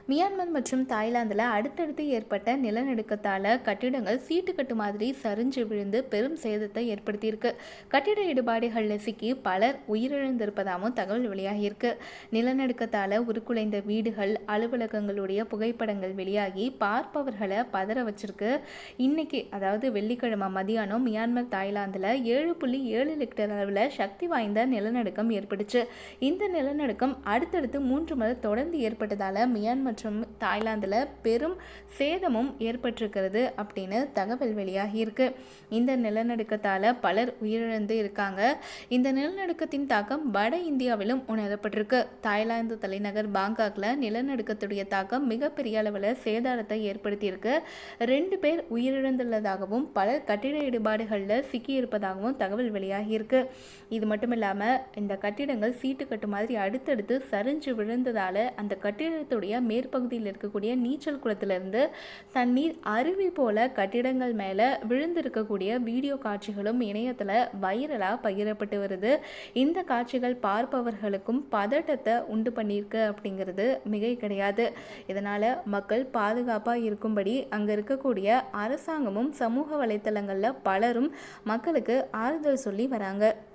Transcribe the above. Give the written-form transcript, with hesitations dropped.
Myanmar மற்றும் தாய்லாந்தில் அடுத்தடுத்து ஏற்பட்ட நிலநடுக்கத்தால் கட்டிடங்கள் சீட்டுக்கட்டு மாதிரி சரிஞ்சு விழுந்து பெரும் சேதத்தை ஏற்படுத்தியிருக்கு. கட்டிட இடிபாடுகளில் சிக்கி பலர் உயிரிழந்திருப்பதாகவும் தகவல் வெளியாகியிருக்கு. நிலநடுக்கத்தால் உருக்குலைந்த வீடுகள், அலுவலகங்களுடைய புகைப்படங்கள் வெளியாகி பார்ப்பவர்களை பதற வச்சிருக்கு. இன்னைக்கு அதாவது வெள்ளிக்கிழமை மதியானம் மியான்மர் தாய்லாந்தில் 7.7 லிட்டர் அளவில் சக்தி வாய்ந்த நிலநடுக்கம் ஏற்பட்டுச்சு. இந்த நிலநடுக்கம் அடுத்தடுத்து 3 முறை தொடர்ந்து ஏற்பட்டதால் மியான்மர் மற்றும் தாய்லாந்தில் பெரும் சேதமும் ஏற்பட்டிருக்கிறது அப்படின்னு தகவல் வெளியாகியிருக்கு. இந்த நிலநடுக்கத்தால் பலர் உயிரிழந்து இருக்காங்க. இந்த நிலநடுக்கத்தின் தாக்கம் வட இந்தியாவிலும் உணரப்பட்டிருக்கு. தாய்லாந்து தலைநகர் பாங்காக்ல நிலநடுக்கத்துடைய தாக்கம் மிகப்பெரிய அளவில் சேதாரத்தை ஏற்படுத்தியிருக்கு. 2 பேர் உயிரிழந்துள்ளதாகவும் பலர் கட்டிட இடிபாடுகளில் சிக்கியிருப்பதாகவும் தகவல் வெளியாகியிருக்கு. இது மட்டும் இல்லாமல் இந்த கட்டிடங்கள் சீட்டுக்கட்டு மாதிரி அடுத்தடுத்து சரிஞ்சு விழுந்ததால் அந்த கட்டிடத்துடைய மேற்பகுதியில் இருக்கக்கூடிய நீச்சல் குளத்திலிருந்து தண்ணீர் அருவி போல கட்டிடங்கள் மேலே விழுந்திருக்கக்கூடிய வீடியோ காட்சிகளும் இணையத்தில் வைரலாக பகிரப்பட்டு வருது. இந்த காட்சிகள் பார்ப்பவர்களுக்கும் பதட்டத்தை உண்டு பண்ணியிருக்கு அப்படிங்கிறது மிகை கிடையாது. இதனால் மக்கள் பாதுகாப்பாக இருக்கும்படி அங்கே இருக்கக்கூடிய அரசாங்கமும் சமூக வலைத்தளங்களில் பலரும் மக்களுக்கு ஆறுதல் சொல்லி வராங்க.